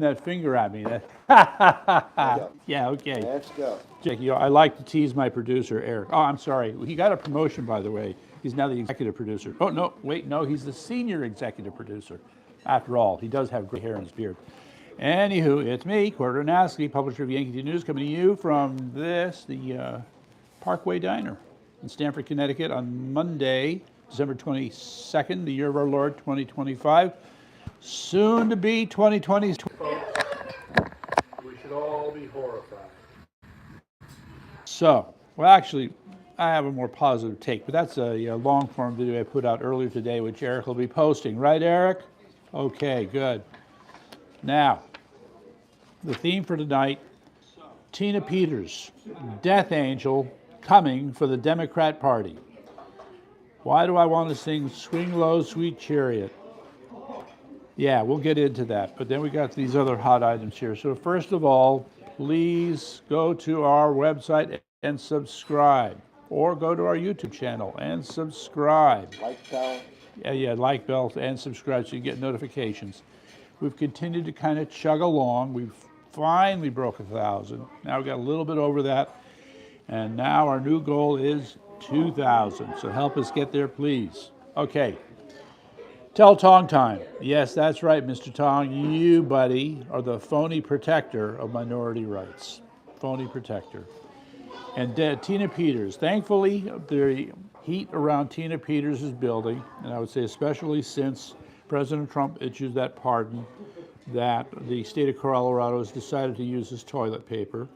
that finger at me. Yeah, okay. Let's go. Jackie, I like to tease my producer, Eric. Oh, I'm sorry. He got a promotion, by the way. He's now the executive producer. Oh, no, wait, no, he's the senior executive producer. After all, he does have gray hair in his beard. Anywho, it's me, Corder Nasley, publisher of Yankee News, coming to you from the Parkway Diner in Stamford, Connecticut on Monday, December 22nd, the year of our Lord, 2025. Soon to be 2020. We should all be horrified. So, well, actually, I have a more positive take, but that's a long form video I put out earlier today, which Eric will be posting. Right, Eric? Okay, good. Now, the theme for tonight, Tina Peters, Death Angel, coming for the Democrat Party. Why do I want to sing Swing Low, Sweet Chariot? Yeah, we'll get into that, but then we got these other hot items here. So first of all, please go to our website and subscribe, or go to our YouTube channel and subscribe. Like bell. Yeah, like bell and subscribe so you get notifications. We've continued to kind of chug along. We've finally broke 1,000. Now we've got a little bit over that. And now our new goal is 2,000. So help us get there, please. Okay. Tell Tong time. Yes, that's right, Mr. Tong. You, buddy, are the phony protector of minority rights. Phony protector. And Tina Peters. Thankfully, the heat around Tina Peters is building, and I would say especially since President Trump issued that pardon, that the state of Colorado has decided to use as toilet paper.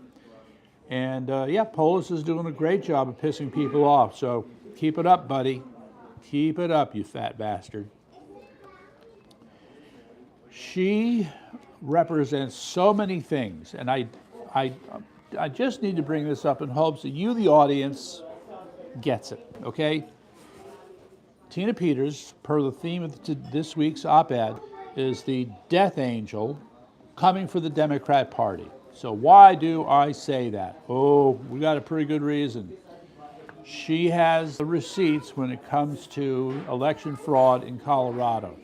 And yeah, Polis is doing a great job of pissing people off, so keep it up, buddy. Keep it up, you fat bastard. She represents so many things, and I just need to bring this up in hopes that you, the audience, gets it, okay? Tina Peters, per the theme of this week's op-ed, is the death angel coming for the Democrat Party. So why do I say that? Oh, we got a pretty good reason. She has the receipts when it comes to election fraud in Colorado.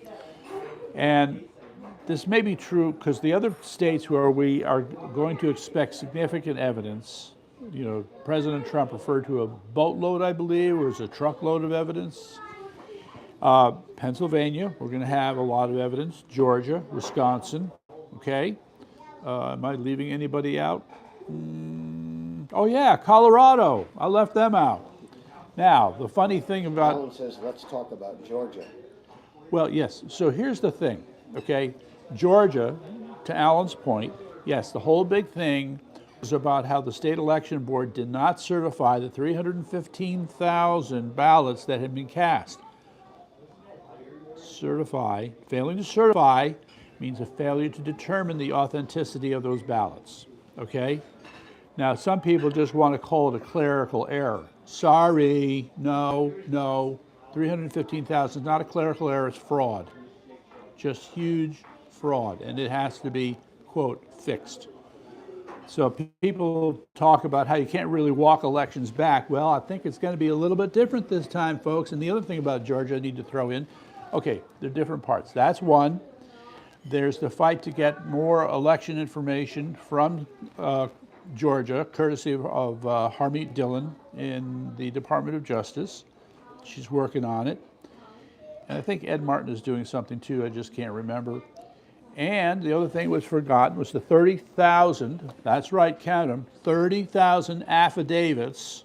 And this may be true because the other states where we are going to expect significant evidence, you know, President Trump referred to a boatload, I believe, or is a truckload of evidence. Pennsylvania, we're going to have a lot of evidence. Georgia, Wisconsin, okay? Am I leaving anybody out? Oh yeah, Colorado. I left them out. Now, the funny thing about... Alan says, let's talk about Georgia. Well, yes. So here's the thing, okay? Georgia, to Alan's point, yes, the whole big thing was about how the state election board did not certify the 315,000 ballots that had been cast. Failing to certify means a failure to determine the authenticity of those ballots, okay? Now, some people just want to call it a clerical error. Sorry, no, 315,000 is not a clerical error, it's fraud. Just huge fraud, and it has to be, quote, fixed. So people talk about how you can't really walk elections back. Well, I think it's going to be a little bit different this time, folks. And the other thing about Georgia I need to throw in, okay, there are different parts. That's one. There's the fight to get more election information from Georgia, courtesy of Harmeet Dillon in the Department of Justice. She's working on it. And I think Ed Martin is doing something too, I just can't remember. And the other thing was forgotten was the 30,000, that's right, count them, 30,000 affidavits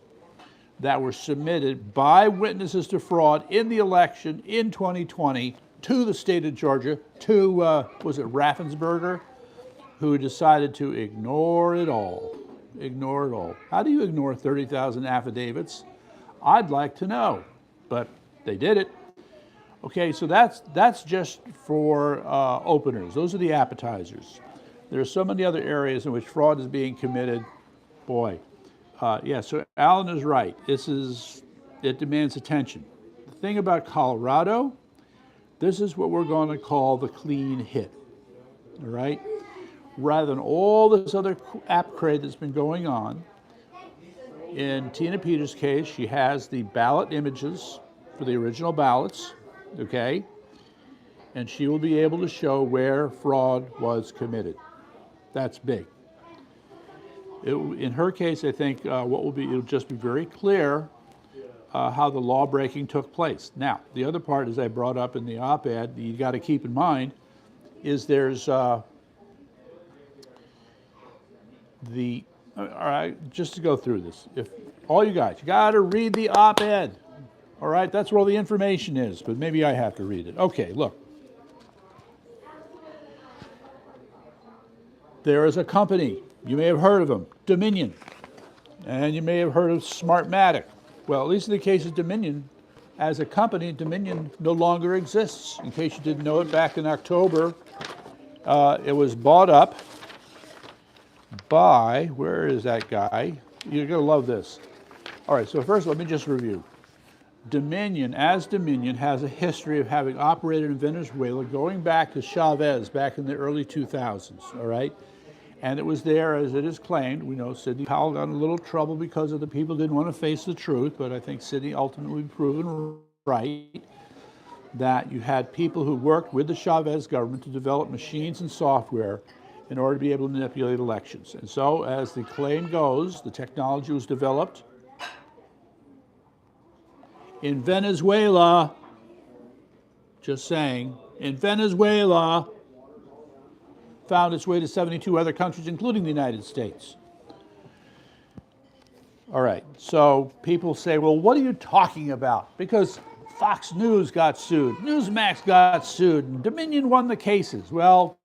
that were submitted by witnesses to fraud in the election in 2020 to the state of Georgia, to, was it Raffensperger, who decided to ignore it all. Ignore it all. How do you ignore 30,000 affidavits? I'd like to know, but they did it. Okay, so that's just for openers. Those are the appetizers. There are so many other areas in which fraud is being committed. Boy, yeah, so Alan is right. It demands attention. The thing about Colorado, this is what we're going to call the clean hit, all right? Rather than all this other app crate that's been going on, in Tina Peters' case, she has the ballot images for the original ballots, okay? And she will be able to show where fraud was committed. That's big. In her case, I think it'll just be very clear how the law breaking took place. Now, the other part, as I brought up in the op-ed, you got to keep in mind, is there's all right, just to go through this, if all you guys, you got to read the op-ed. All right, that's where all the information is, but maybe I have to read it. Okay, look. There is a company, you may have heard of them, Dominion, and you may have heard of Smartmatic. Well, at least in the case of Dominion, as a company, Dominion no longer exists. In case you didn't know it, back in October, it was bought up by, where is that guy? You're going to love this. All right, so first let me just review. Dominion has a history of having operated in Venezuela going back to Chavez back in the early 2000s, all right? And it was there, as it is claimed, we know Sidney Powell got in a little trouble because of the people didn't want to face the truth, but I think Sidney ultimately proven right that you had people who worked with the Chavez government to develop machines and software in order to be able to manipulate elections. And so, as the claim goes, the technology was developed in Venezuela, just saying, in Venezuela, found its way to 72 other countries, including the United States. All right, so people say, well, what are you talking about? Because Fox News got sued, Newsmax got sued, and Dominion won the cases. Well,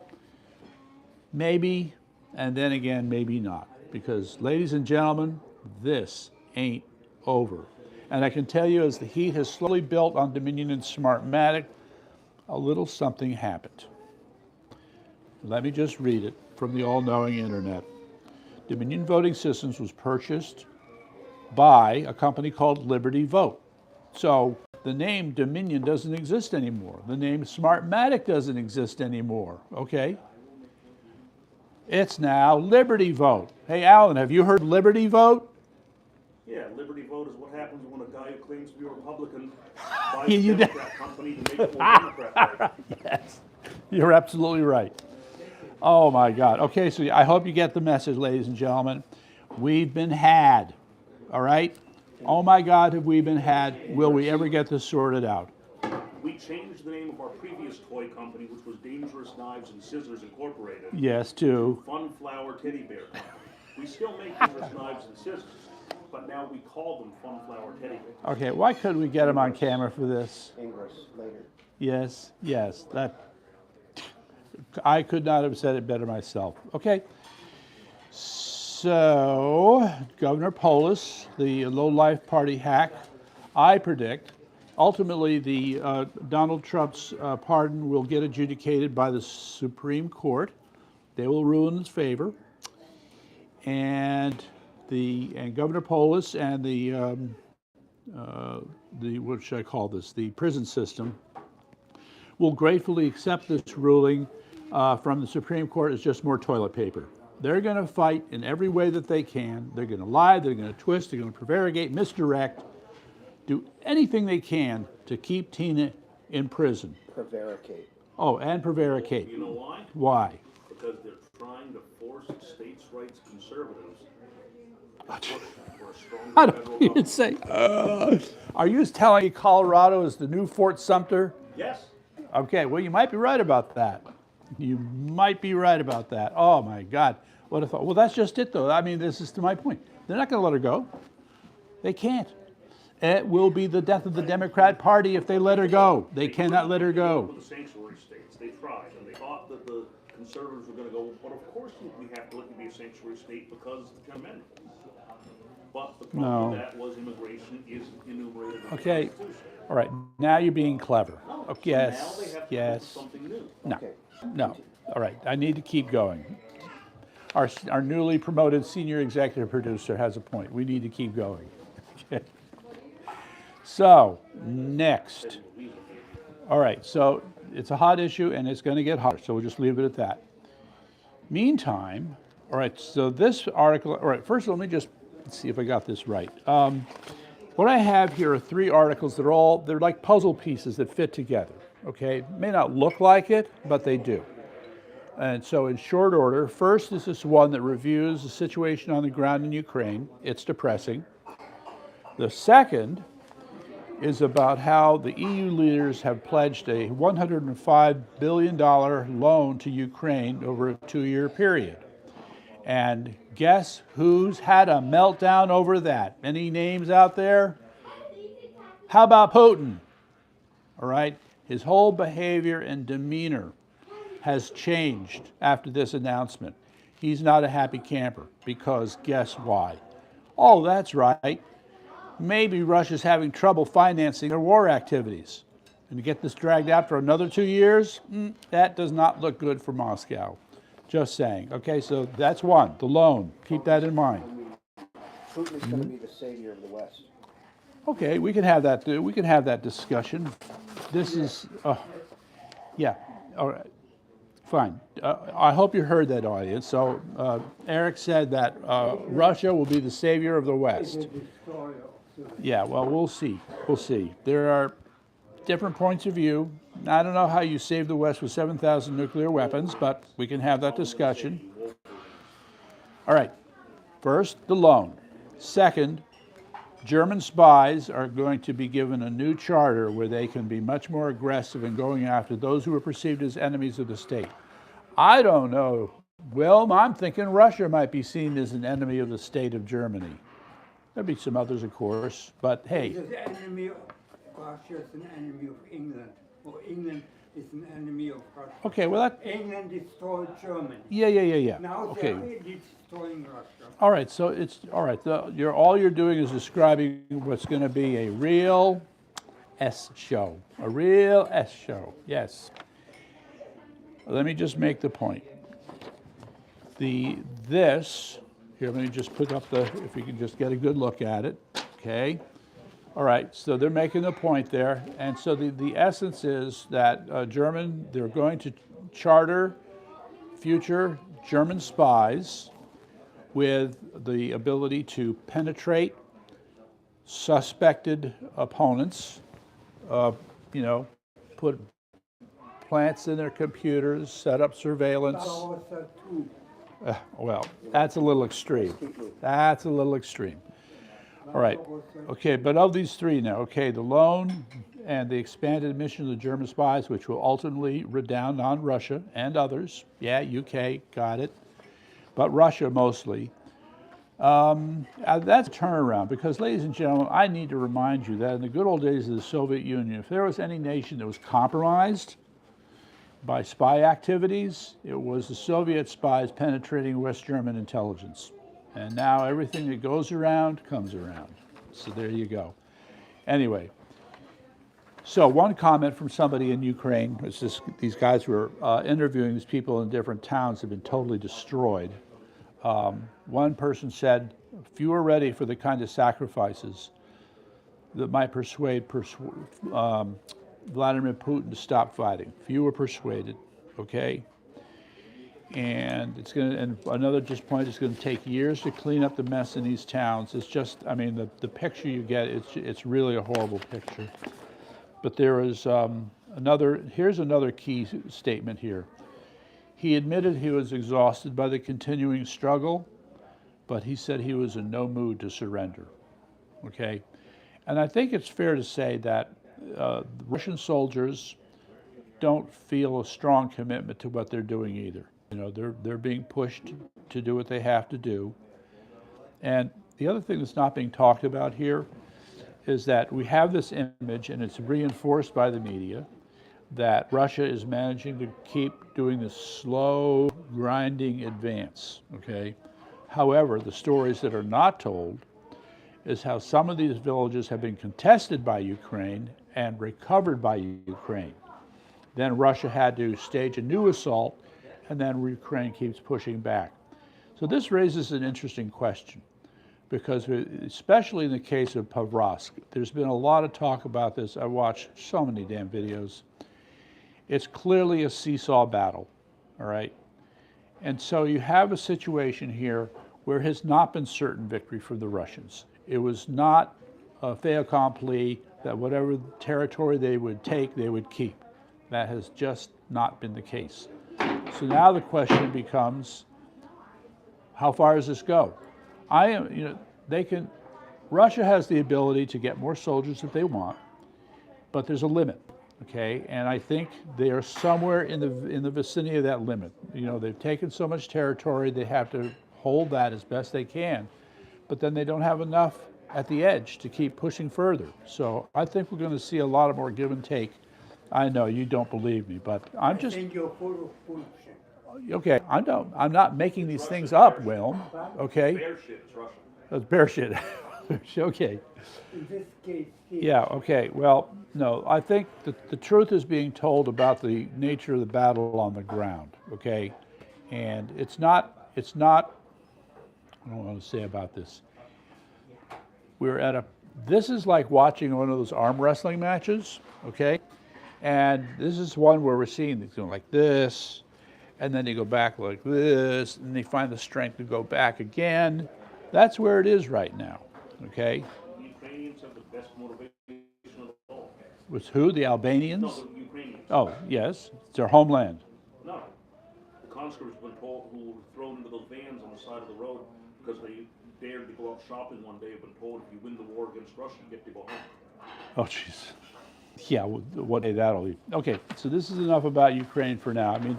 maybe, and then again, maybe not. Because, ladies and gentlemen, this ain't over. And I can tell you, as the heat has slowly built on Dominion and Smartmatic, a little something happened. Let me just read it from the all-knowing internet. Dominion Voting Systems was purchased by a company called Liberty Vote. So the name Dominion doesn't exist anymore. The name Smartmatic doesn't exist anymore, okay? It's now Liberty Vote. Hey, Alan, have you heard Liberty Vote? Yeah, Liberty Vote is what happens when a guy who claims to be a Republican buys You a Democrat company to make it more Democrat. Yes, you're absolutely right. Oh my God. Okay, so I hope you get the message, ladies and gentlemen. We've been had, all right? Oh my God, have we been had? Will we ever get this sorted out? We changed the name of our previous toy company, which was Dangerous Knives and Scissors Incorporated, Yes, to Fun Flower Teddy Bear Company. We still make Dangerous Knives and Scissors, but now we call them Fun Flower Teddy Bears. Okay, why couldn't we get him on camera for this? English later. Yes, that I could not have said it better myself. Okay, so Governor Polis, the low-life party hack, I predict, ultimately the Donald Trump's pardon will get adjudicated by the Supreme Court. They will rule in his favor, and Governor Polis and the what should I call this? The prison system will gratefully accept this ruling from the Supreme Court as just more toilet paper. They're going to fight in every way that they can. They're going to lie, they're going to twist, they're going to prevaricate, misdirect, do anything they can to keep Tina in prison. Prevaricate. Oh, and prevaricate. You know why? Why? Because they're trying to force states' rights conservatives for a stronger I federal don't even government. say. Are you telling me Colorado is the new Fort Sumter? Yes. Okay, well, you might be right about that. You might be right about that. Oh my God, what a thought. Well, that's just it, though. I mean, this is to my point. They're not going to let her go. They can't. It will be the death of the Democrat Party if they let her go. They cannot let her go. With the sanctuary states, they tried, and they thought that the conservatives were going to go, but of course we have to let you be a sanctuary state because of the 10th Amendment. But the problem with that was immigration isn't enumerated in the Okay. Constitution. All right, now you're being clever. No, Okay, so now yes, they have to yes. do something new. No, Okay. no. All right, I need to keep going. Our newly promoted senior executive producer has a point. We need to keep going. Okay. So, next. All right, so it's a hot issue and it's going to get hotter, so we'll just leave it at that. Meantime, all right, so this article, all right, first let me just see if I got this right. What I have here are 3 articles that are they're like puzzle pieces that fit together, okay? May not look like it, but they do. And so in short order, first is this one that reviews the situation on the ground in Ukraine. It's depressing. The second is about how the EU leaders have pledged a $105 billion loan to Ukraine over a 2-year period. And guess who's had a meltdown over that? Any names out there? How about Putin? All right, his whole behavior and demeanor has changed after this announcement. He's not a happy camper because guess why? Oh, that's right. Maybe Russia's having trouble financing their war activities. And to get this dragged out for another 2 years, that does not look good for Moscow. Just saying. Okay, so that's one, the loan. Keep that in mind. Putin is going to be the savior of the West. Okay, we can have that. We can have that discussion. This is, yeah. All right. Fine. I hope you heard that, audience. So Eric said that Russia will be the savior of the West. Yeah, well, we'll see. We'll see. There are different points of view. I don't know how you save the West with 7,000 nuclear weapons, but we can have that discussion. All right. First, the loan. Second, German spies are going to be given a new charter where they can be much more aggressive in going after those who are perceived as enemies of the state. I don't know. Well, I'm thinking Russia might be seen as an enemy of the state of Germany. There'll be some others, of course, but hey. The enemy of Russia is an enemy of England, or England is an enemy of Russia. Okay, well that. England destroyed Germany. Yeah. Now Okay. they're destroying Russia. All right, so it's all right. All you're doing is describing what's going to be a real S show. A real S show. Yes. Let me just make the point. Here, let me just put up if you can just get a good look at it. Okay. All right, so they're making a point there. And so the essence is that they're going to charter future German spies with the ability to penetrate suspected opponents, put plants in their computers, set up surveillance. Well, that's a little extreme. That's a little extreme. All right. Okay, but of these three now, okay, the loan and the expanded mission of the German spies, which will ultimately redound on Russia and others. Yeah, UK, got it. But Russia mostly. That's a turnaround because, ladies and gentlemen, I need to remind you that in the good old days of the Soviet Union, if there was any nation that was compromised by spy activities, it was the Soviet spies penetrating West German intelligence. And now everything that goes around comes around. So there you go. Anyway, so one comment from somebody in Ukraine, these guys were interviewing these people in different towns have been totally destroyed. One person said, few are ready for the kind of sacrifices that might persuade Vladimir Putin to stop fighting. Few are persuaded, okay? And it's going to, and another just point, it's going to take years to clean up the mess in these towns. It's just, I mean, the picture you get, it's really a horrible picture. But there is here's another key statement here. He admitted he was exhausted by the continuing struggle, but he said he was in no mood to surrender, okay? And I think it's fair to say that Russian soldiers don't feel a strong commitment to what they're doing either. You know, they're being pushed to do what they have to do. And the other thing that's not being talked about here is that we have this image, and it's reinforced by the media, that Russia is managing to keep doing this slow, grinding advance, okay? However, the stories that are not told is how some of these villages have been contested by Ukraine and recovered by Ukraine. Then Russia had to stage a new assault, and then Ukraine keeps pushing back. So this raises an interesting question, because especially in the case of Pavlovsk, there's been a lot of talk about this. I watched so many damn videos. It's clearly a seesaw battle, all right? And so you have a situation here where it has not been certain victory for the Russians. It was not a fait accompli that whatever territory they would take, they would keep. That has just not been the case. So now the question becomes, how far does this go? Russia has the ability to get more soldiers if they want, but there's a limit, okay? And I think they are somewhere in the vicinity of that limit. They've taken so much territory, they have to hold that as best they can, but then they don't have enough at the edge to keep pushing further. So I think we're going to see a lot of more give and take. I know you don't believe me, but I'm just I think you're full of shit. okay. I'm not making these things up, Wilm. Okay, Bear shit, it's Russian. that's bear shit. Okay. In this case, here. Yeah, okay. Well, no, I think that the truth is being told about the nature of the battle on the ground, okay? And it's not, I don't want to say about this. This is like watching one of those arm wrestling matches, okay? And this is one where we're seeing it's going like this, and then they go back like this, and they find the strength to go back again. That's where it is right now, okay? The Ukrainians have the best motivation of all. Was who? The Albanians? No, the Ukrainians. Oh, yes. It's their homeland. No. The conscripts have been told, who were thrown into those vans on the side of the road because they dared to go out shopping one day, have been told if you win the war against Russia, you get to go home. Oh, jeez. Yeah, what day that'll be. Okay, so this is enough about Ukraine for now. I mean,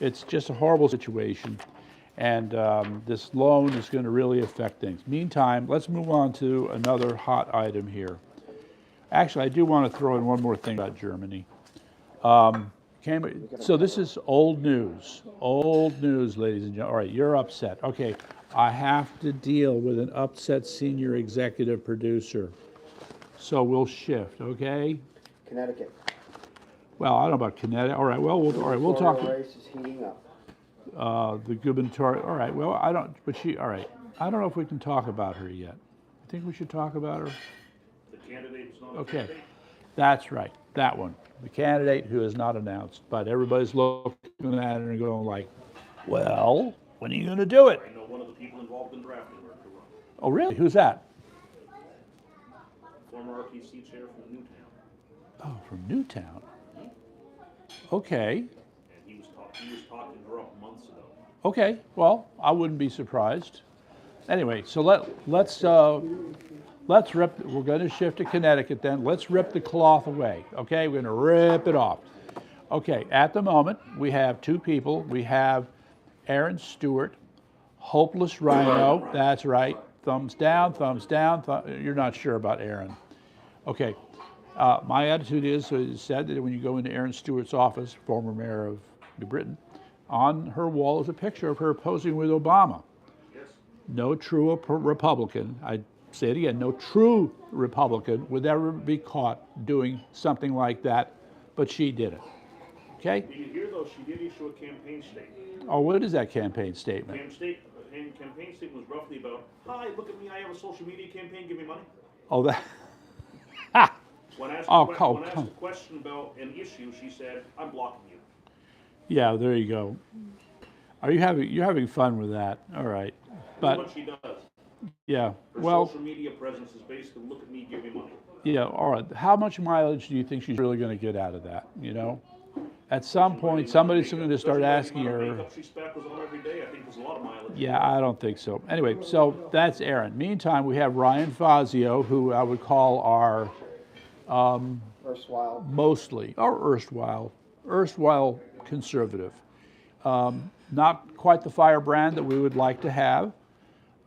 it's just a horrible situation, and this loan is going to really affect things. Meantime, let's move on to another hot item here. Actually, I do want to throw in one more thing about Germany. So this is old news, ladies and gentlemen. All right, you're upset. Okay, I have to deal with an upset senior executive producer. So we'll shift, okay? Connecticut. Well, I don't know about Connecticut. All right, well, we'll talk. The race is heating up. The gubernatorial. All right, well, all right. I don't know if we can talk about her yet. I think we should talk about her. The candidate is not a Okay, candidate. that's right, that one. The candidate who is not announced, but everybody's looking at her and going like, well, when are you going to do it? I know one of the people involved in drafting her to run. Oh, really? Who's that? Former RTC chair from Newtown. Oh, from Newtown. Okay. And he was talking her up months ago. Okay, well, I wouldn't be surprised. Anyway, so let's rip. We're going to shift to Connecticut then. Let's rip the cloth away. Okay, we're going to rip it off. Okay, at the moment we have two people. We have Aaron Stewart, hopeless rhino. That's right. Thumbs down, thumbs down. You're not sure about Aaron. Okay. My attitude is, it's said that when you go into Aaron Stewart's office, former mayor of New Britain, on her wall is a picture of her posing with Obama. Yes. No true Republican, I say it again, no true Republican would ever be caught doing something like that, but she did it. Okay? Did you hear, though, she did issue a campaign statement. Oh, what is that campaign statement? Campaign statement was roughly about, hi, look at me, I have a social media campaign, give me money. Oh, that. When asked, Oh, when asked a question about an issue, she said, I'm blocking you. Yeah, there you go. You're having fun with that? All right, That's but what she does. yeah, Her well, social media presence is basically, look at me, give me money. yeah, all right. How much mileage do you think she's really going to get out of that? At some point, somebody's going to start asking her. Makeup she spackles on every day, I think there's a lot of mileage. Yeah, I don't think so. Anyway, so that's Aaron. Meantime, we have Ryan Fazio, who I would call our Erstwhile. mostly, or erstwhile conservative. Not quite the firebrand that we would like to have.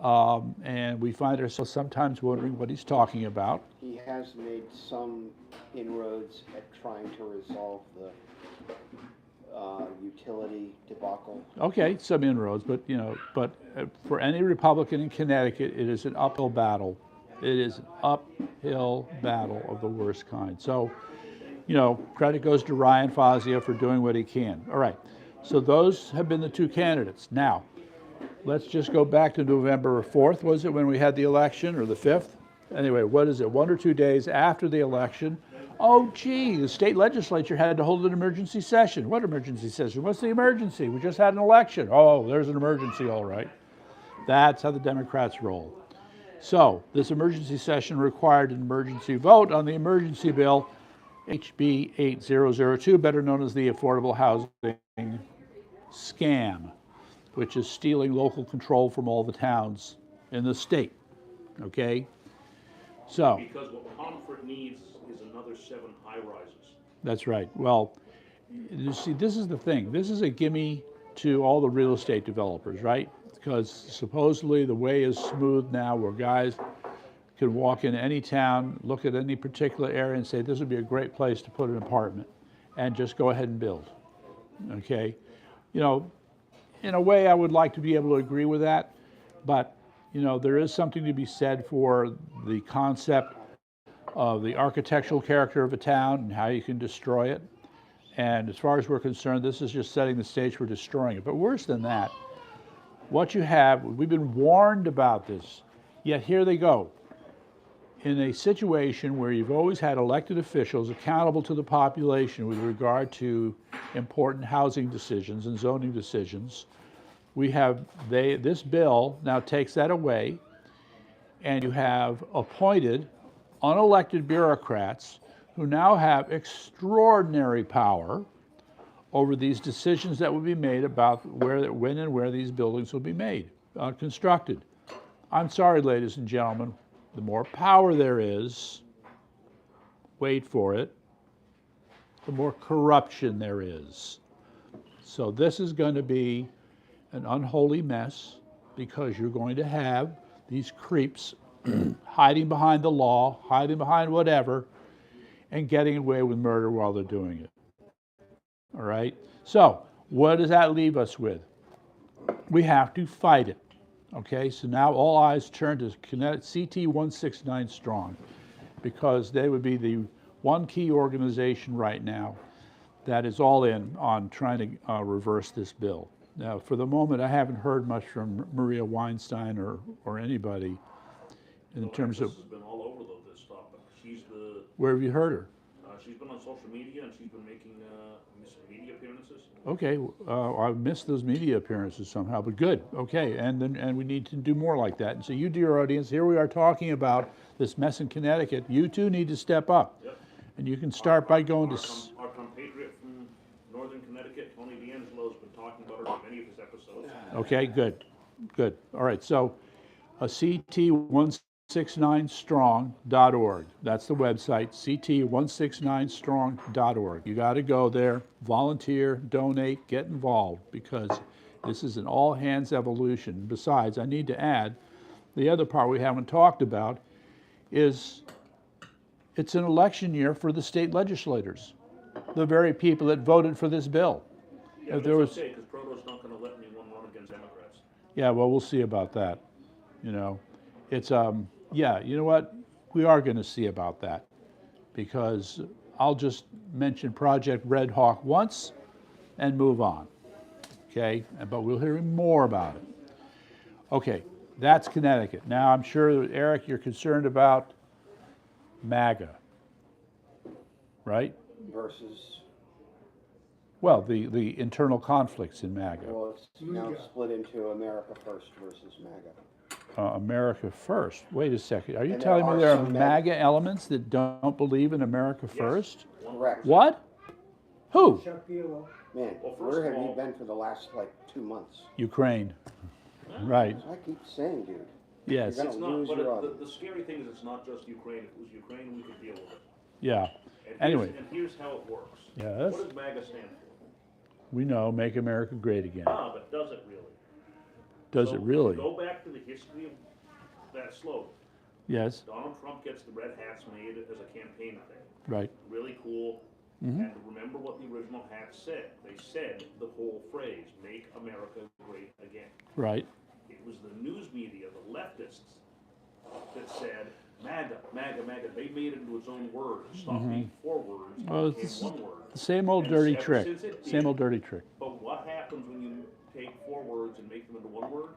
And we find ourselves sometimes wondering what he's talking about. He has made some inroads at trying to resolve the utility debacle. Okay, some inroads, but for any Republican in Connecticut, it is an uphill battle. It is an uphill battle of the worst kind. So, credit goes to Ryan Fazio for doing what he can. All right, so those have been the two candidates. Now, let's just go back to November 4th, was it, when we had the election, or the 5th? Anyway, what is it, 1 or 2 days after the election? Oh, gee, the state legislature had to hold an emergency session. What emergency session? What's the emergency? We just had an election. Oh, there's an emergency, all right. That's how the Democrats roll. So, this emergency session required an emergency vote on the emergency bill, HB 8002, better known as the Affordable Housing scam, which is stealing local control from all the towns in the state, okay? So, Because what Pomfret needs is another 7 high-rises. that's right. Well, you see, this is the thing. This is a gimme to all the real estate developers, right? Because supposedly the way is smooth now where guys can walk into any town, look at any particular area and say, this would be a great place to put an apartment, and just go ahead and build, okay? You know, in a way, I would like to be able to agree with that, but, you know, there is something to be said for the concept of the architectural character of a town and how you can destroy it. And as far as we're concerned, this is just setting the stage for destroying it. But worse than that, what you have, we've been warned about this, yet here they go. In a situation where you've always had elected officials accountable to the population with regard to important housing decisions and zoning decisions, we have, this bill now takes that away, and you have appointed unelected bureaucrats who now have extraordinary power over these decisions that will be made about when and where these buildings will be made, constructed. I'm sorry, ladies and gentlemen, the more power there is, wait for it, the more corruption there is. So this is going to be an unholy mess because you're going to have these creeps hiding behind the law, hiding behind whatever, and getting away with murder while they're doing it. All right? So, what does that leave us with? We have to fight it. Okay? So now all eyes turn to CT 169 Strong, because they would be the one key organization right now that is all in on trying to reverse this bill. Now, for the moment, I haven't heard much from Maria Weinstein or anybody in terms of. This has been all over this topic. She's the. Where have you heard her? She's been on social media and she's been making media appearances. Okay, I've missed those media appearances somehow, but good. Okay, and we need to do more like that. And so, you, dear audience, here we are talking about this mess in Connecticut. You too need to step up, Yep. and you can start by going to. Our compatriot from Northern Connecticut, Tony D'Angelo, has been talking about her in many of his episodes. Okay, good, good. All right, so CT169strong.org. That's the website, CT169strong.org. You got to go there, volunteer, donate, get involved, because this is an all-hands evolution. Besides, I need to add, the other part we haven't talked about is it's an election year for the state legislators, the very people that voted for this bill. Yeah, If there was, okay, because Proto's not going to let anyone run against Democrats. yeah, well, we'll see about that. You know, it's yeah, you know what? We are going to see about that, because I'll just mention Project Red Hawk once and move on. Okay, but we'll hear more about it. Okay, that's Connecticut. Now, I'm sure, Eric, you're concerned about MAGA, right? Versus, Well, the internal conflicts in MAGA. well, it's now split into America First versus MAGA. America First. Wait a second. Are you And telling me there there are are some MAGA elements that don't believe in America First? Correct. What? Who? Shapiro. Man, Well, first where of have you all- been for the last, 2 months? Ukraine. Right. I keep saying, dude. Yes. You're It's gonna not, lose but your the audience. scary thing is it's not just Ukraine. If it was Ukraine, we could deal with it. Yeah. And Anyway. here's how it works. Yes. What does MAGA stand for? We know, make America great again. But does it really? Does So, it really? Go back to the history of that slogan. Yes. Donald Trump gets the red hats made as a campaign thing. Right. Really cool. Mm-hmm. And remember what the original hats said. They said the whole phrase, make America great again. Right. It was the news media, the leftists, that said, MAGA, MAGA, MAGA. They made it into its own word. It stopped being 4 words, it Well, became it's 1 word. the same old And dirty ever trick. since it Same did- old dirty trick. But what happens when you take 4 words and make them into 1 word?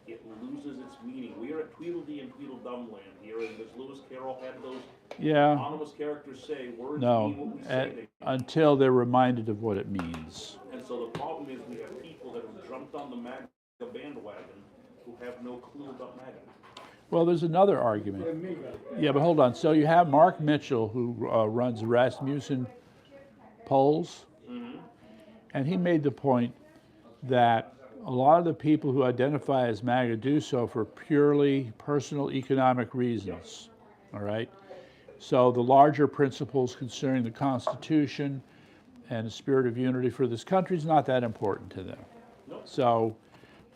It loses its meaning. We are at Tweedledee and Tweedledum land here, and as Lewis Carroll had those Yeah. anonymous characters say, words No. mean what we say they Until they're reminded of what it means. And so the problem is we have people that have jumped on the MAGA bandwagon who have no clue about MAGA. Well, there's another argument. Yeah, but hold on. So you have Mark Mitchell, who runs Rasmussen Polls, and he made the point that a lot of the people who identify as MAGA do so for purely personal economic reasons, all right? So the larger principles concerning the Constitution and the spirit of unity for this country is not that important to them. So,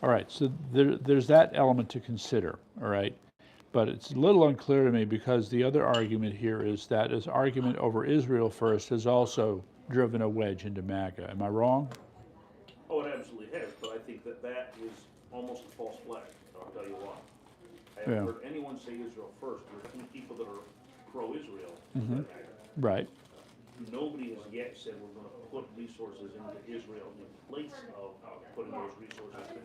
all right, so there's that element to consider, all right? But it's a little unclear to me because the other argument here is that this argument over Israel first has also driven a wedge into MAGA. Am I wrong? Oh, it absolutely has, but I think that that is almost a false flag. I'll tell you why. I haven't Yeah. heard anyone say Israel first. There are two people that are pro-Israel. Right. Nobody has yet said we're going to put resources into Israel in place of putting those resources in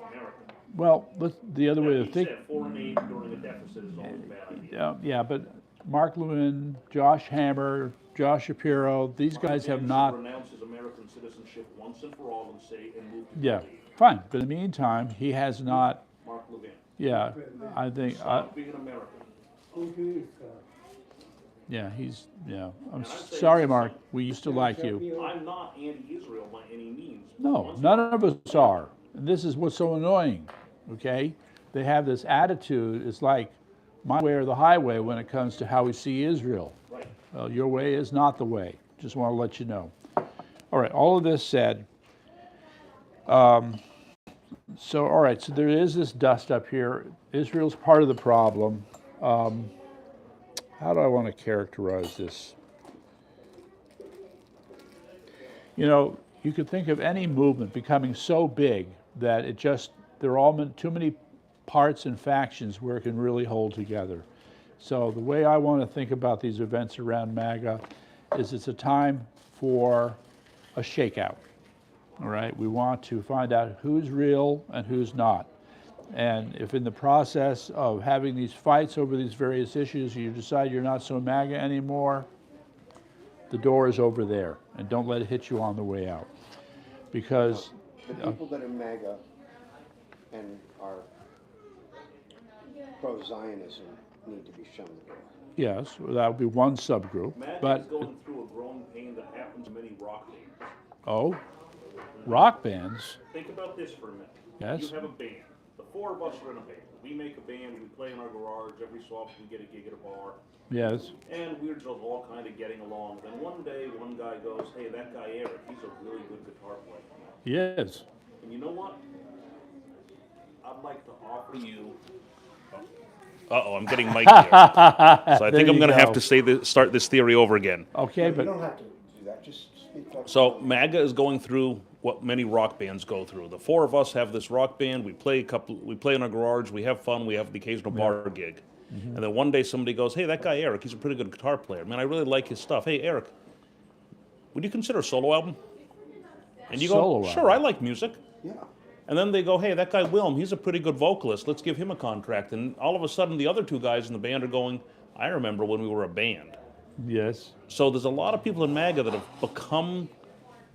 America. Well, the other way That to being think, said, foreign aid during a deficit is always a bad idea. yeah, but Mark Lewin, Josh Hammer, Josh Shapiro, these guys have not, Renounce his American citizenship once and for all and say and move to yeah, Italy. fine. But in the meantime, he has not, Mark Levin. yeah, I think, Stop being an American. Okay, yeah, I'm And I'd say sorry, it's Mark, we used to like you. I'm not anti-Israel by any means. No, none of us are. And this is what's so annoying, okay? They have this attitude, it's like my way or the highway when it comes to how we see Israel. Right. Well, your way is not the way. Just want to let you know. All right, all of this said, all right, so there is this dust up here. Israel's part of the problem. How do I want to characterize this? You know, you could think of any movement becoming so big that there are all too many parts and factions where it can really hold together. So the way I want to think about these events around MAGA is it's a time for a shakeout, all right? We want to find out who's real and who's not. And if in the process of having these fights over these various issues, you decide you're not so MAGA anymore, the door is over there, and don't let it hit you on the way out. Because The people that are MAGA and are pro-Zionism need to be shown the door. yes, that would be one subgroup. MAGA But is going through a growing pain that happens in many rock bands. oh, rock bands. Think about this for a minute. Yes. You have a band. The four of us are in a band. We make a band, we play in our garage, every so often we get a gig at a bar, Yes. and we're just all kind of getting along. Then one day, one guy goes, hey, that guy Eric, he's a really good guitar player. Yes. And you know what? I'd like to offer you. Uh-oh, I'm getting mic'd here. So I think I'm going to have to start this theory over again. Okay, You but don't have to do that, just speak up. So MAGA is going through what many rock bands go through. The four of us have this rock band. We play in our garage. We have fun. We have the occasional bar gig. And then one day somebody goes, "Hey, that guy Eric, he's a pretty good guitar player. Man, I really like his stuff. Hey, Eric, would you consider a solo album?" And you Solo go, "Sure, album. I like music." Yeah. And then they go, "Hey, that guy Wilm, he's a pretty good vocalist. Let's give him a contract." And all of a sudden, the other two guys in the band are going, "I remember when we were a band." yes. So there's a lot of people in MAGA that have become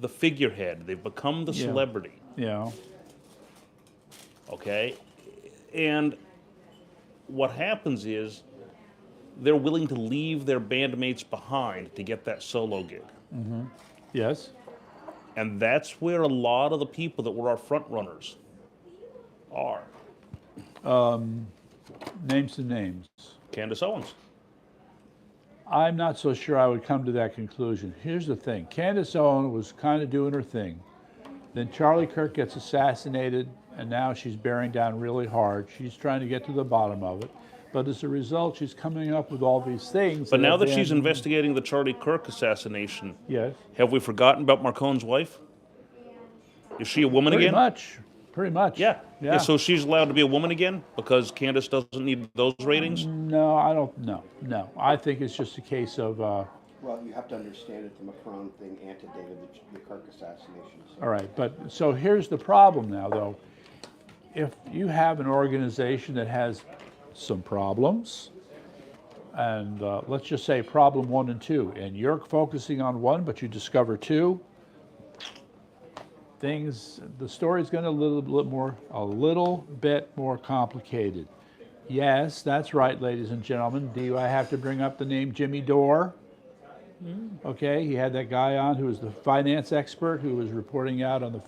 the figurehead. They've become the Yeah. celebrity. Yeah. Okay? And what happens is they're willing to leave their bandmates behind to get that solo gig. Yes. And that's where a lot of the people that were our front runners are. Name some names. Candace Owens. I'm not so sure I would come to that conclusion. Here's the thing. Candace Owens was kind of doing her thing. Then Charlie Kirk gets assassinated, and now she's bearing down really hard. She's trying to get to the bottom of it. But as a result, she's coming up with all these things. But now have that she's been- investigating the Charlie Kirk assassination, Yes. have we forgotten about Marcone's wife? Is she a woman Pretty again? much. Pretty much. Yeah. Yeah. So she's allowed to be a woman again because Candace doesn't need those ratings? No, I don't. No. I think it's just a case of. Well, you have to understand that the Macron thing antedated the Kirk assassination. So. All right, but so here's the problem now, though. If you have an organization that has some problems, and let's just say problem 1 and 2, and you're focusing on one, but you discover 2, the story's going to a little bit more complicated. Yes, that's right, ladies and gentlemen. Do I have to bring up the name Jimmy Dore? Okay, he had that guy on who was the finance expert who was reporting out on the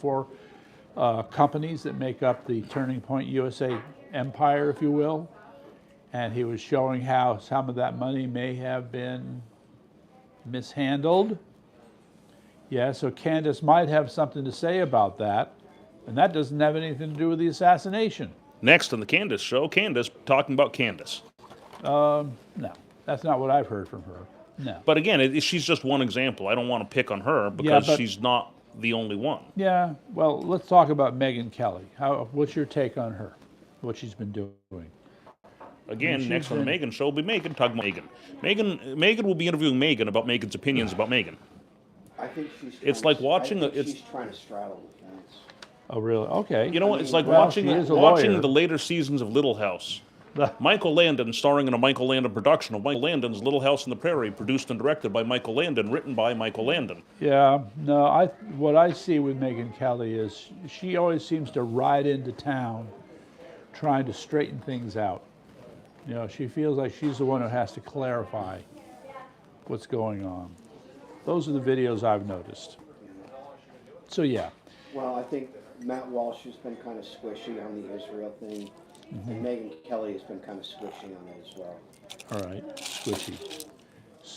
companies that make up the Turning Point USA empire, if you will. And he was showing how some of that money may have been mishandled. Yeah, so Candace might have something to say about that. And that doesn't have anything to do with the assassination. Next on the Candace show, Candace talking about Candace. No, that's not what I've heard from her. No. But again, she's just one example. I don't want to pick on her because but- she's not the only one. Yeah, well, let's talk about Megyn Kelly. What's your take on her? What she's been doing? Again, she's next on the been- Megan show will be Megan talking about Megan. Megan will be interviewing Megan about Megan's opinions about Megan. I think she's. It's trying like to- watching I think it's- she's trying to straddle the fence. Oh, really? Okay. You know what? It's like Well, watching she is a watching lawyer. the later seasons of Little House. Michael Landon starring in a Michael Landon production of Michael Landon's Little House on the Prairie, produced and directed by Michael Landon, written by Michael Landon. Yeah, no, what I see with Megyn Kelly is she always seems to ride into town trying to straighten things out. You know, she feels like she's the one who has to clarify what's going on. Those are the videos I've noticed. So yeah, Well, I think Matt Walsh has been kind of squishy on the Israel thing, and Megyn Kelly has been kind of squishy on it as well. all right, squishy.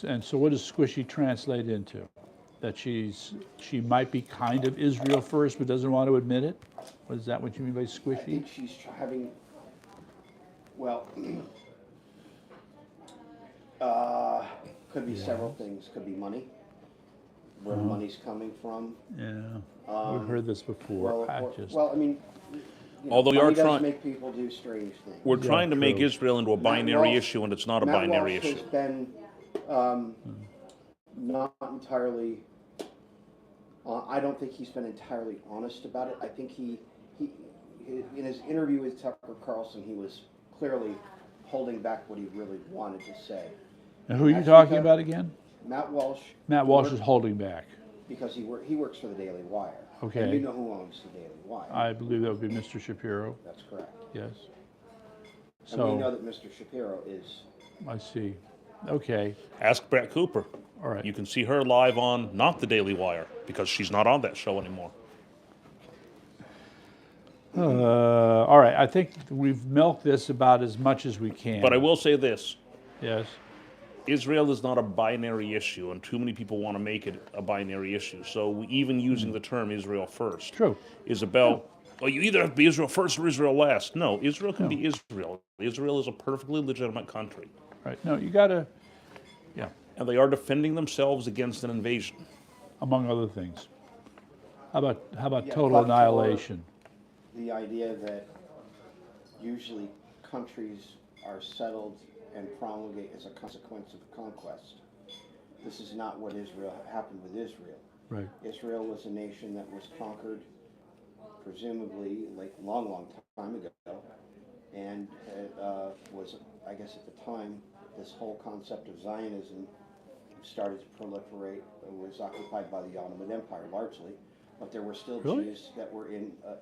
And so what does squishy translate into? That she might be kind of Israel first but doesn't want to admit it? Is that what you mean by I squishy? think she's having, well, could be several things. Could be money, where the money's coming from. Yeah, we've heard this before. Well, I mean, Although we money are does trying- make people do strange things. We're trying to make true. Israel into a binary issue, and it's not a Matt binary Walsh issue. has been not entirely. I don't think he's been entirely honest about it. I think he in his interview with Tucker Carlson, he was clearly holding back what he really wanted to say. And who are you That's talking because about again? Matt Walsh. Matt Walsh is holding back. Because he works for the Daily Wire. Okay. And you know who owns the Daily Wire. I believe that would be Mr. Shapiro. That's correct. Yes. And we know So, that Mr. Shapiro is. I see. Okay. Ask Brett Cooper. All right. You can see her live on not the Daily Wire because she's not on that show anymore. All right. I think we've milked this about as much as we can. But I will say this. Yes. Israel is not a binary issue, and too many people want to make it a binary issue. So even using the term Israel first True. is about, well, you either have to be Israel first or Israel last. No, Israel can be Israel. Israel is a perfectly legitimate country, Right. No, you got to, yeah, and they are defending themselves against an invasion. among other things. How about Yeah, total but for annihilation? The idea that usually countries are settled and promulgate as a consequence of conquest. This is not what happened with Israel. Right. Israel was a nation that was conquered, presumably, like long time ago, and was, I guess at the time, this whole concept of Zionism started to proliferate. It was occupied by the Ottoman Empire largely, but there were still Really? Jews that were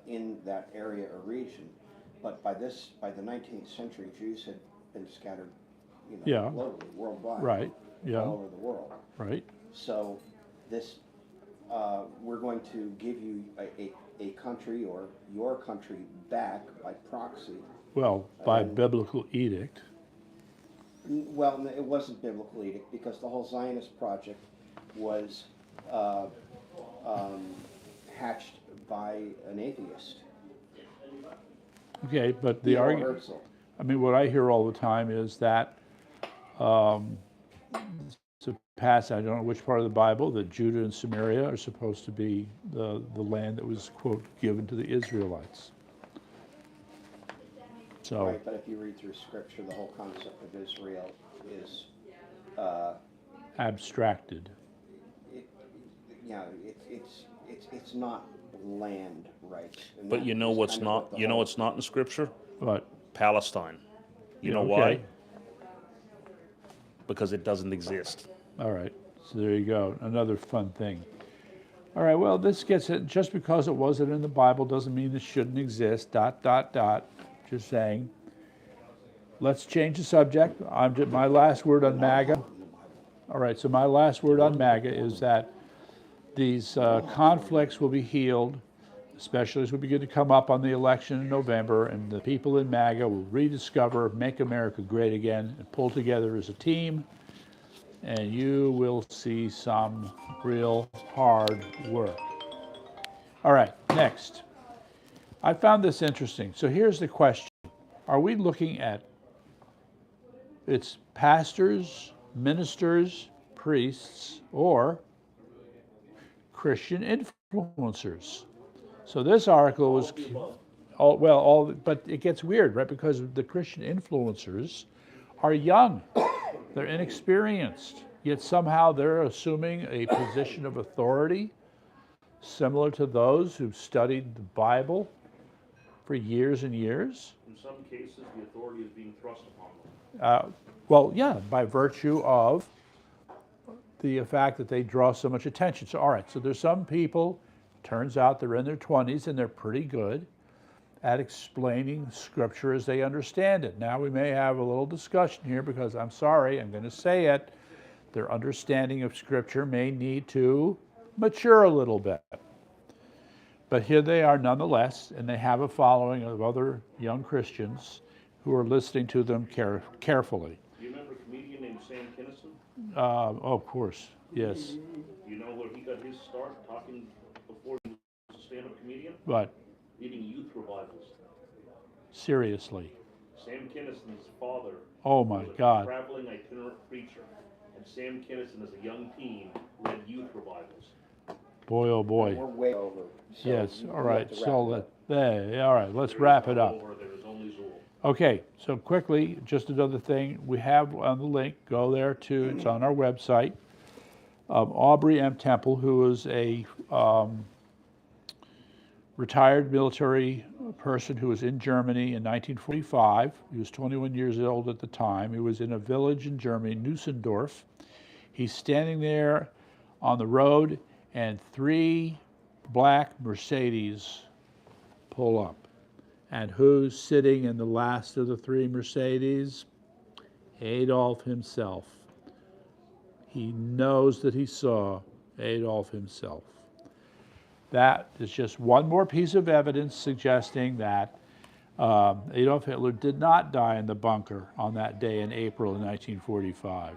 in that area or region. But by the 19th century, Jews had been scattered, Yeah. globally, worldwide, Right. all Yeah. over the world. Right. So this, we're going to give you a country or your country back by proxy. Well, by biblical edict. Well, it wasn't biblical edict because the whole Zionist project was hatched by an atheist. Okay, but the Theodore argument. Herzl. I mean, what I hear all the time is that it's a passage, I don't know which part of the Bible, that Judah and Samaria are supposed to be the land that was, quote, given to the Israelites. So, Right, but if you read through Scripture, the whole concept of Israel is, abstracted. it's not land rights. And But that you know is what's kind of not? what the You know whole- what's not in Scripture? But, Palestine. You know okay. why? Because it doesn't exist. All right, so there you go, another fun thing. All right, well, this gets it, just because it wasn't in the Bible doesn't mean it shouldn't exist, ... Just saying. Let's change the subject. My last word on MAGA. All right, so my last word on MAGA is that these conflicts will be healed especially as we begin to come up on the election in November, and the people in MAGA will rediscover Make America Great Again and pull together as a team, and you will see some real hard work. All right, next. I found this interesting. So here's the question. Are we looking at it's pastors, ministers, priests, or Christian influencers? So this article was, but it gets weird, right? Because the Christian influencers are young, they're inexperienced, yet somehow they're assuming a position of authority similar to those who've studied the Bible for years and years. In some cases, the authority is being thrust upon them. Well, yeah, by virtue of the fact that they draw so much attention. So, all right, so there's some people, turns out they're in their 20s and they're pretty good at explaining Scripture as they understand it. Now, we may have a little discussion here because I'm sorry, I'm going to say it, their understanding of Scripture may need to mature a little bit. But here they are nonetheless, and they have a following of other young Christians who are listening to them carefully. Do you remember a comedian named Sam Kinison? Oh, of course, yes. Do you know where he got his start talking before he was a stand-up comedian? But Leading youth revivals. seriously, Sam Kinison's father oh my was a God. traveling itinerant preacher, and Sam Kinison, as a young teen, led youth revivals. Boy, oh boy. We're way over. So Yes, we all have right, to so wrap it up. all right, let's There is wrap no it up. Or there is only Zool. Okay, so quickly, just another thing, we have on the link, go there too, it's on our website. Aubrey M. Temple, who was a retired military person who was in Germany in 1945. He was 21 years old at the time. He was in a village in Germany, Neussendorf. He's standing there on the road, and 3 black Mercedes pull up. And who's sitting in the last of the 3 Mercedes? Adolf himself. He knows that he saw Adolf himself. That is just one more piece of evidence suggesting that Adolf Hitler did not die in the bunker on that day in April of 1945.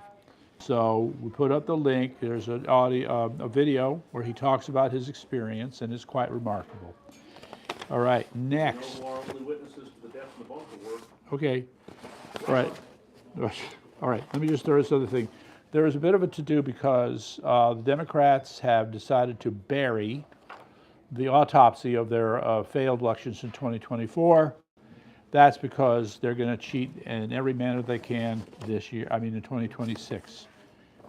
So we put up the link. There's a video where he talks about his experience, and it's quite remarkable. All right, next. You know who our only witnesses to the death in the bunker were? Okay, all right. All right, let me just throw this other thing. There is a bit of a to-do because the Democrats have decided to bury the autopsy of their failed elections in 2024. That's because they're going to cheat in every manner they can this year, in 2026.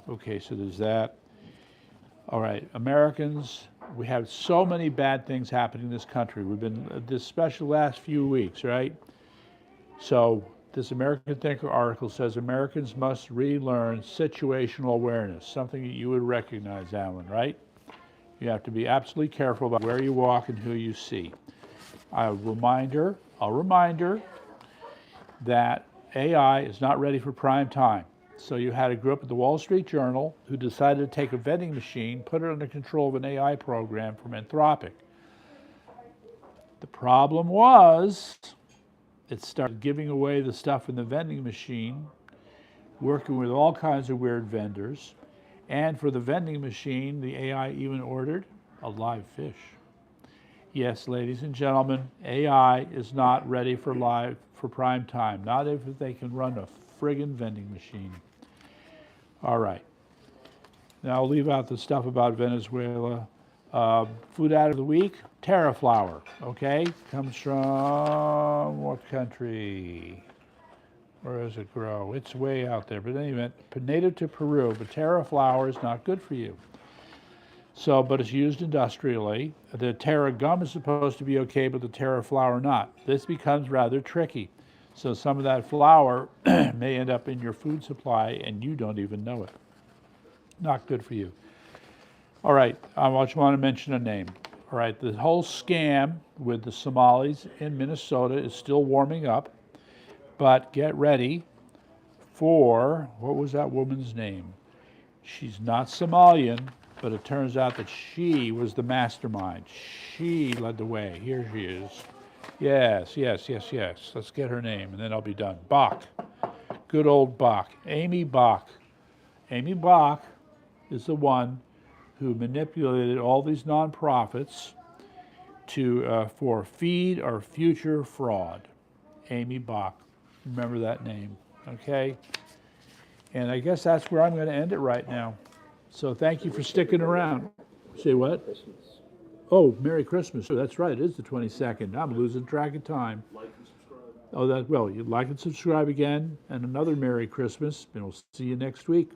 Okay, so there's that. All right, Americans, we have so many bad things happening in this country. We've been, especially the last few weeks, right? So this American Thinker article says Americans must relearn situational awareness, something that you would recognize, Alan, right? You have to be absolutely careful about where you walk and who you see. A reminder that AI is not ready for prime time. So you had a group at the Wall Street Journal who decided to take a vending machine, put it under control of an AI program from Anthropic. The problem was it started giving away the stuff in the vending machine, working with all kinds of weird vendors. And for the vending machine, the AI even ordered a live fish. Yes, ladies and gentlemen, AI is not ready for prime time. Not if they can run a friggin' vending machine. All right. Now I'll leave out the stuff about Venezuela. Food out of the week, terra flower, okay? Comes from what country? Where does it grow? It's way out there, but anyway, native to Peru, but terra flower is not good for you. So, but it's used industrially. The terra gum is supposed to be okay, but the terra flower not. This becomes rather tricky. So some of that flour may end up in your food supply and you don't even know it. Not good for you. All right, I just want to mention a name. All right, the whole scam with the Somalis in Minnesota is still warming up. But get ready for, what was that woman's name? She's not Somalian, But it turns out that she was the mastermind. She led the way. Here she is. Yes, yes, yes, yes. Let's get her name, and then I'll be done. Bach. Good old Bach. Amy Bach. Amy Bach is the one who manipulated all these nonprofits to for Feed Our Future Fraud. Amy Bach. Remember that name, okay? And I guess that's where I'm going to end it right now. So thank you for sticking around. Say what? Christmas. Oh, Merry Christmas. Oh, that's right. It is the 22nd. I'm losing track of time. Like and subscribe. Oh, that well. You like and subscribe again, and another Merry Christmas. And we'll see you next week.